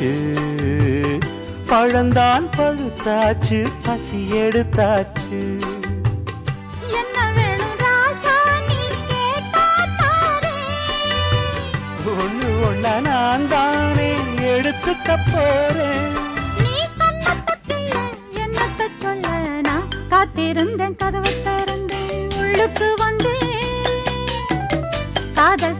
வந்தாச்சு, பழந்தான் பழுத்தாச்சு, பசி எடுத்தாச்சு. என்ன வேணும் ராசா நீ கேட்டா தாரே. ஒண்ணு ஒண்ணா நான் தானே எடுத்துக்க போறேன். நீ கண்ணத்துக்குள்ள என்னத்த சொல்ல நான் காத்திருந்தேன், கதவை திறந்தேன், உள்ளுக்கு வந்தேன், காதல்